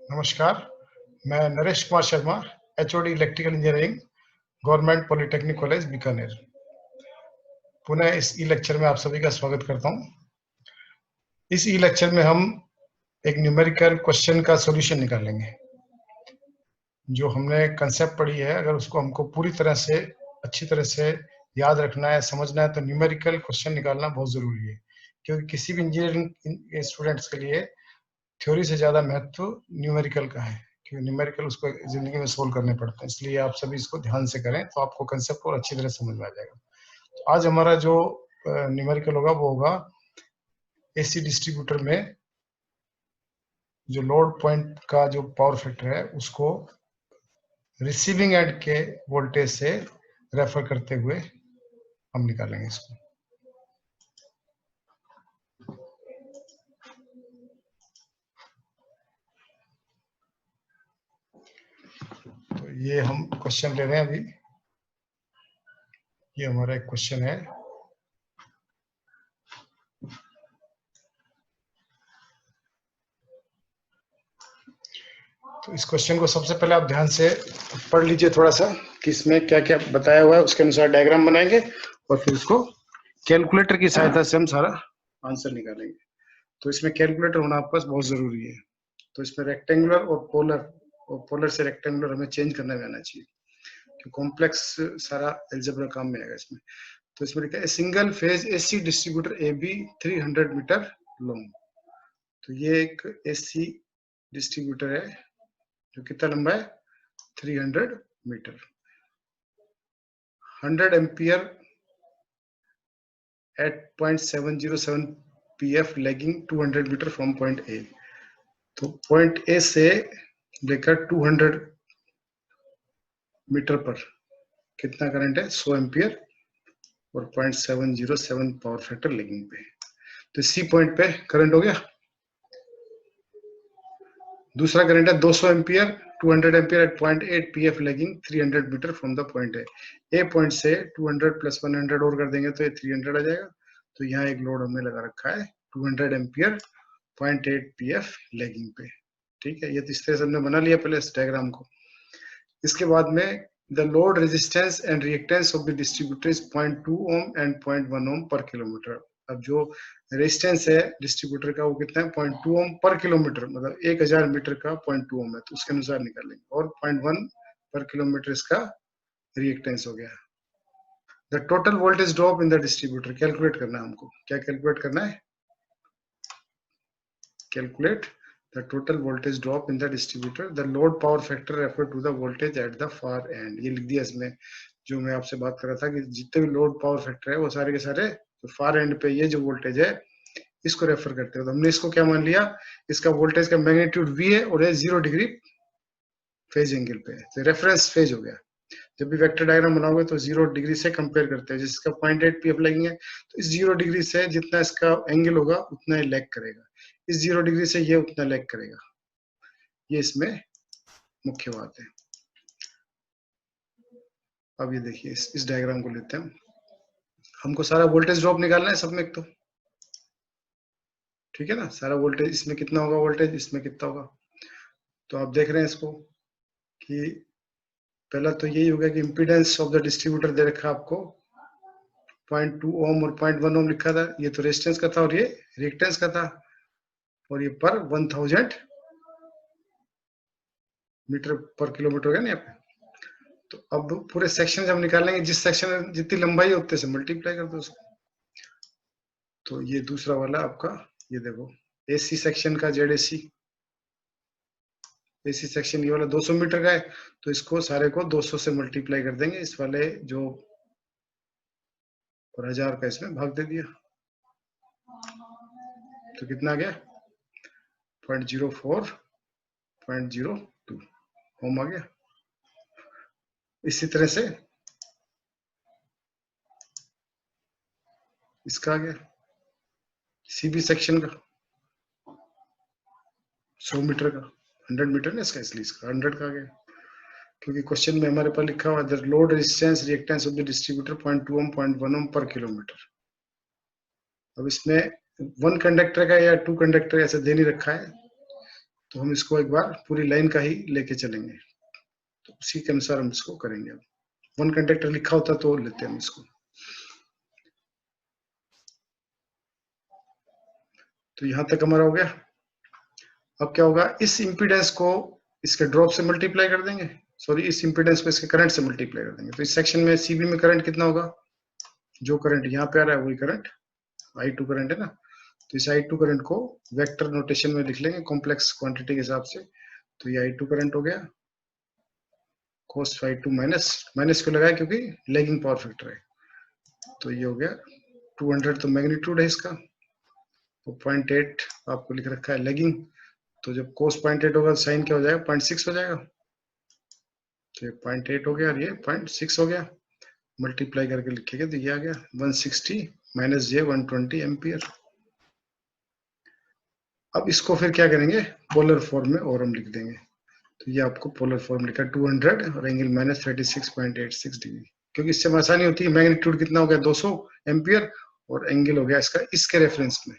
नमस्कार, मैं Naresh Kumar Sharma, HOD electrical engineering, government polytechnic college Bikaner. पुनः इस ई लेक्चर में आप सभी का स्वागत करता हूं। इस ई लेक्चर में हम एक न्यूमेरिकल क्वेश्चन का सॉल्यूशन निकालेंगे। जो हमने कंसेप्ट पढ़ी है, अगर उसको हमको पूरी तरह से अच्छी तरह से याद रखना है, समझना है, तो न्यूमेरिकल क्वेश्चन निकालना बहुत जरूरी है, क्योंकि किसी भी इंजीनियरिंग स्टूडेंट्स के लिए थ्योरी से ज्यादा महत्व न्यूमेरिकल का है, क्योंकि न्यूमेरिकल उसको जिंदगी में सोल्व करने पड़ते हैं। इसलिए आप सभी इसको ध्यान से करें तो आपको कंसेप्ट और अच्छी तरह समझ में आ जाएगा। तो आज हमारा जो न्यूमेरिकल होगा वो होगा एसी डिस्ट्रीब्यूटर में जो लोड पॉइंट का जो पावर फैक्टर है उसको रिसीविंग एंड के वोल्टेज से रेफर करते हुए हम निकालेंगे इसको। तो ये हम क्वेश्चन ले रहे हैं अभी। ये हमारा एक क्वेश्चन है। तो इस क्वेश्चन को सबसे पहले आप ध्यान से पढ़ लीजिए थोड़ा सा कि इसमें क्या क्या बताया हुआ है, उसके अनुसार डायग्राम बनाएंगे और फिर उसको कैलकुलेटर की सहायता से हम सारा आंसर निकालेंगे। तो इसमें कैलकुलेटर होना आपके पास बहुत जरूरी है। तो इसमें रेक्टेंगुलर और पोलर से रेक्टेंगुलर हमें चेंज करना भी आना चाहिए, कि कॉम्प्लेक्स सारा एल्जेब्रा काम में आएगा इसमें। तो इसमें लिखा है single phase AC distributor A B 300 metre long. तो ये एक एसी डिस्ट्रीब्यूटर है जो कितना लंबा है, 300 metre. 100 ampere at 0.707 pf lagging 200 metre from point A. तो पॉइंट ए से लेकर 200 मीटर पर कितना करंट है, 100 एम्पियर और 0.707 पावर फैक्टर लैगिंग पे। तो सी पॉइंट पे करंट हो गया। दूसरा करंट है 200 ampere 200 ampere at 0.8 pf lagging 300 metre from the point A point से 200 प्लस 100 और कर देंगे तो ये 300 आ जाएगा। तो यहाँ एक लोड हमने लगा रखा है 200 एम्पियर 0.8 pf लैगिंग पे। ठीक है, ये तो इस तरह से हमने बना लिया पहले इस डायग्राम को। इसके बाद में the load resistance and reactance of the distributor is 0.2 ohm and 0.1 ओम पर किलोमीटर। अब जो रेजिस्टेंस है डिस्ट्रीब्यूटर का वो कितना है, 0.2 ओम पर किलोमीटर, मतलब 1000 मीटर का 0.2 ओम है, तो उसके अनुसार निकालेंगे। और 0.1 पर किलोमीटर इसका रिएक्टेंस हो गया। The total voltage drop in the distributor calculate करना है हमको। क्या कैलकुलेट करना है, calculate the total voltage drop in the distributor, the load power factor refer to the voltage at the far end। ये लिख दिया इसमें, जो मैं आपसे बात कर रहा था कि जितने भी लोड पावर फैक्टर है वो सारे के सारे तो फार एंड पे ये जो वोल्टेज है इसको रेफर करते हैं। तो हमने इसको क्या मान लिया, इसका वोल्टेज का मैग्नीट्यूड V है और ये 0 डिग्री फेज एंगल पे है, तो रेफरेंस फेज हो गया। जब भी वेक्टर डायग्राम बनाओगे तो 0 डिग्री से कंपेयर करते हैं। जिसका 0.8 pf लगेंगे तो इस 0 डिग्री से जितना इसका एंगल होगा उतना ही लैग करेगा, इस 0 डिग्री से ये उतना लैग करेगा। ये इसमें मुख्य बात है। अब ये देखिए इस डायग्राम को लेते हैं। हमको सारा वोल्टेज ड्रॉप निकालना है सब में एक तो, ठीक है ना। सारा वोल्टेज इसमें कितना होगा, वोल्टेज इसमें कितना होगा। तो आप देख रहे हैं इसको कि पहला तो यही होगा कि इम्पीडेंस ऑफ द डिस्ट्रीब्यूटर दे रखा आपको 0.2 ओम और 0.1 ओम लिखा था। ये तो रेजिस्टेंस का था और ये रिएक्टेंस का था, और ये पर 1000 मीटर पर किलोमीटर हो गया ना यहाँ पे। तो अब पूरे सेक्शन जब निकालेंगे, जिस सेक्शन में जितनी लंबाई है उतने से मल्टीप्लाई कर दो उसको। तो ये दूसरा वाला आपका, ये देखो एसी सेक्शन का जेड एसी सेक्शन ये वाला 200 मीटर का है, तो इसको सारे को 200 से मल्टीप्लाई कर देंगे। इस वाले जो और 1000 का इसमें भाग दे दिया, तो कितना आ गया 0.04.02 ओम आ गया। इसी तरह से इसका आ गया सीबी सेक्शन का 100 मीटर का, 100 मीटर ना इसका, इसलिए इसका 100 का आ गया, क्योंकि क्वेश्चन में हमारे पास लिखा हुआ है load resistance reactance of the distributor 0.2 ओम 0.1 ओम पर किलोमीटर। अब इसमें 1 कंडक्टर का या 2 कंडक्टर ऐसे दे नहीं रखा है, तो हम इसको एक बार पूरी लाइन का ही लेके चलेंगे, तो उसी के अनुसार हम इसको करेंगे। अब वन कंडक्टर लिखा होता तो लेते हैं हम इसको। तो यहां तक हमारा हो गया। अब क्या होगा, इस इंपीडेंस को इसके ड्रॉप से मल्टीप्लाई कर देंगे, सॉरी इस इंपीडेंस को इसके करंट से मल्टीप्लाई कर देंगे। तो इस सेक्शन में सीबी में करंट कितना होगा, जो करंट यहाँ पे आ रहा है वही करंट I2 करंट है ना। तो इस I2 करंट को वेक्टर नोटेशन में लिख लेंगे कॉम्प्लेक्स क्वांटिटी के हिसाब से। तो ये I2 करंट हो गया, cos phi2 माइनस, माइनस क्यों लगाया, क्योंकि लैगिंग पावर फैक्टर है। तो ये हो गया 200, तो मैग्नीट्यूड है इसका, तो 0.8 आपको लिख रखा है लैगिंग। तो जब cos 0.8 होगा साइन क्या हो जाएगा, 0.6 हो जाएगा। तो ये 0.8 हो गया और ये 0.6 हो गया, मल्टीप्लाई करके लिखेंगे तो ये आ गया 160 माइनस जे 120 एम्पियर। अब इसको फिर क्या करेंगे, पोलर फॉर्म में और हम लिख देंगे। तो ये आपको पोलर फॉर्म लिखा 200 और एंगल माइनस 36.86 डिग्री, क्योंकि इससे आसानी होती है। मैग्नीट्यूड कितना हो गया 200 एम्पियर, और एंगल हो गया इसका इसके रेफरेंस में,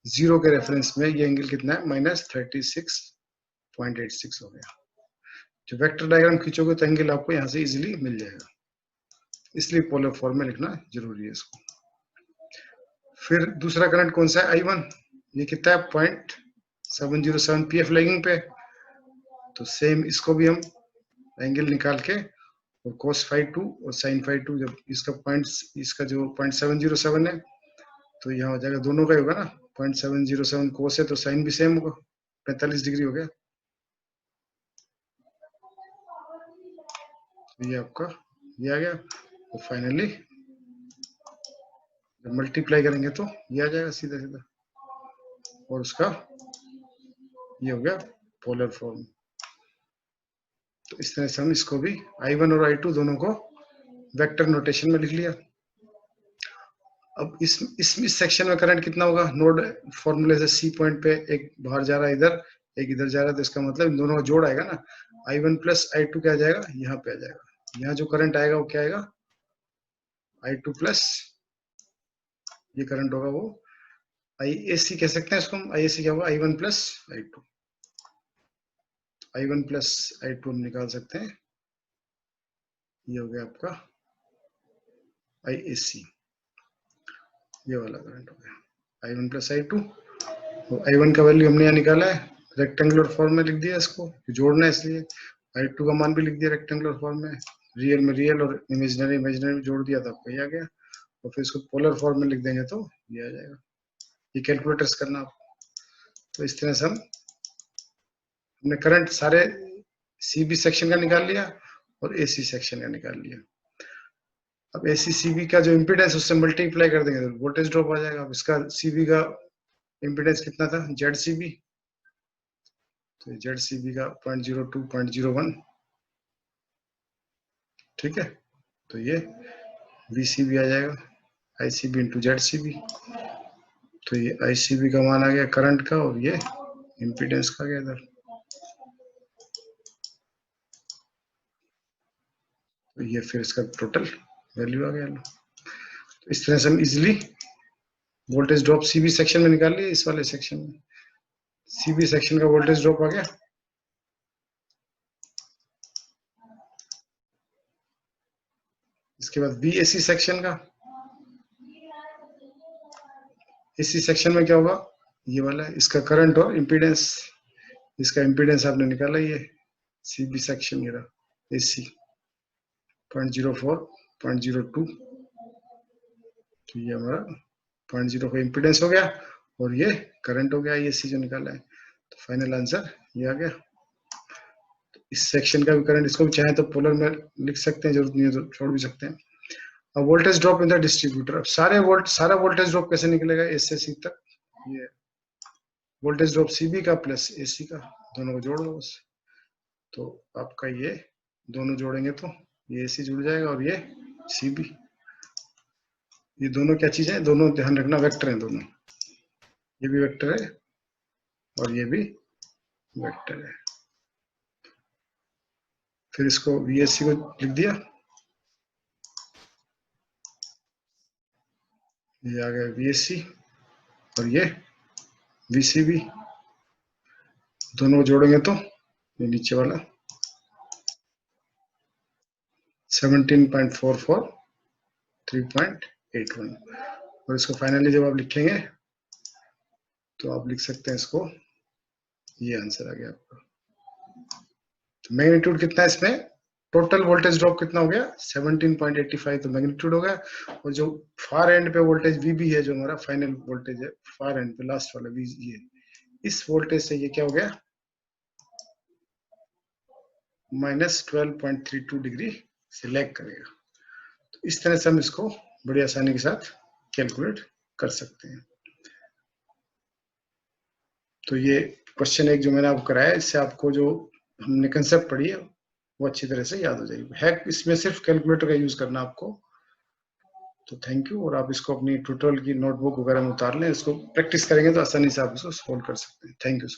जीरो के रेफरेंस में ये एंगल कितना है, माइनस 36.86 हो गया। जो वेक्टर डायग्राम खींचोगे तो एंगल आपको यहाँ से इजीली मिल जाएगा, इसलिए पोलर फॉर्म में लिखना जरूरी है इसको। फिर दूसरा करंट कौन सा है, I1, ये कितना है 0.707 pf लैगिंग पे। तो सेम इसको भी हम एंगल निकाल के, और cos phi2 और sin phi2, जब इसका पॉइंट, इसका जो 0.707 है, तो यहाँ हो जाएगा दोनों का ही होगा ना, 0.707 cos है तो sin भी सेम होगा, 45 डिग्री हो गया। तो ये आपका ये आ गया, और फाइनली जब मल्टीप्लाई करेंगे तो ये आ जाएगा सीधा सीधा, और उसका ये हो गया पोलर फॉर्म। तो इस तरह से हम इसको भी I1 और I2 दोनों को वेक्टर नोटेशन में लिख लिया। अब इस सेक्शन में करंट कितना होगा, नोड फॉर्मूले से सी पॉइंट पे एक बाहर जा रहा है इधर, एक इधर जा रहा है, तो इसका मतलब इन दोनों का जोड़ आएगा ना, I1 प्लस I2 क्या आ जाएगा, यहाँ पे आ जाएगा। यहाँ जो करंट आएगा वो क्या आएगा, I2 प्लस ये करंट होगा वो IAC कह सकते हैं इसको हम। IAC क्या होगा, I1 plus I2, I1 plus I2 हम निकाल सकते हैं, ये हो गया आपका IAC, ये वाला करंट हो गया I1 प्लस I2। तो I1 का वैल्यू हमने यहाँ निकाला है, रेक्टेंगुलर फॉर्म में लिख दिया इसको, जोड़ना है इसलिए। I2 का मान भी लिख दिया रेक्टेंगुलर फॉर्म में, रियल में रियल और इमेजिनरी इमेजिनरी में जोड़ दिया था, आपको ये आ गया। और फिर इसको पोलर फॉर्म में लिख देंगे तो ये आ जाएगा। ये कैलकुलेटर्स करना आप। तो इस तरह से हमने करंट सारे सीबी सेक्शन का निकाल लिया और एसी सेक्शन का निकाल लिया। अब एसी सीबी का जो इम्पीडेंस उससे मल्टीप्लाई कर देंगे तो वोल्टेज ड्रॉप आ जाएगा। अब इसका सीबी का इम्पीडेंस कितना था, जेड सीबी, तो जेड सीबी का 0.02 0.01, ठीक है। तो ये वीसीबी आ जाएगा आईसीबी इंटू जेड सीबी। तो ये आईसीबी का मान आ गया करंट का, और ये इम्पीडेंस का गया इधर। तो ये फिर इसका टोटल वैल्यू आ गया। तो इस तरह से हम easily voltage drop CB section में निकाल लिए। इस वाले सेक्शन में सीबी सेक्शन का वोल्टेज ड्रॉप आ गया। इसके बाद बीएसी सेक्शन का, एसी सेक्शन में क्या होगा, ये वाला है इसका करंट और इम्पीडेंस। इसका इम्पीडेंस आपने निकाला, ये सीबी सेक्शन ये रहा एसी 0.04 0.02। तो ये हमारा 0.0 का इम्पीडेंस हो गया, और ये करंट हो गया एसी जो निकाला है। तो फाइनल आंसर ये आ गया। तो इस सेक्शन का भी करंट, इसको भी चाहे तो पोलर में लिख सकते हैं, जरूरत नहीं है तो छोड़ भी सकते हैं। अब voltage drop in the distributor, अब सारा वोल्टेज ड्रॉप कैसे निकलेगा ए से सी तक, ये वोल्टेज ड्रॉप सीबी का प्लस एसी का, दोनों को जोड़ दो बस। तो आपका ये दोनों जोड़ेंगे तो ये एसी जुड़ जाएगा और ये सीबी। ये दोनों क्या चीज है, दोनों ध्यान रखना वेक्टर है दोनों, ये भी वेक्टर है और ये भी वेक्टर है। फिर इसको वीएससी को लिख दिया, ये आ गया वीएससी, और ये वीसीबी। दोनों को जोड़ेंगे तो ये नीचे वाला 17.44 3.81 और इसको फाइनली जब आप लिखेंगे तो आप लिख सकते हैं इसको, ये आंसर आ गया आपका। तो मैग्नीट्यूड कितना है इसमें, टोटल वोल्टेज ड्रॉप कितना हो गया 17.85 तो मैग्नीट्यूड हो गया, और जो फार एंड पे वोल्टेज VB है, जो हमारा फाइनल वोल्टेज है फार एंड पे लास्ट वाला VB है, इस वोल्टेज से ये क्या हो गया -12.32 डिग्री से लैग करेगा। तो इस तरह से हम इसको बड़ी आसानी के साथ कैलकुलेट कर सकते हैं। तो ये क्वेश्चन एक जो मैंने आपको कराया, इससे आपको जो हमने कंसेप्ट पढ़ी है वो अच्छी तरह से याद हो जाएगी। है इसमें सिर्फ कैलकुलेटर का यूज करना आपको। तो थैंक यू, और आप इसको अपनी ट्यूटोरियल की नोटबुक वगैरह में उतार लें, इसको प्रैक्टिस करेंगे तो आसानी से आप इसको सोल्व कर सकते हैं। Thank you so much.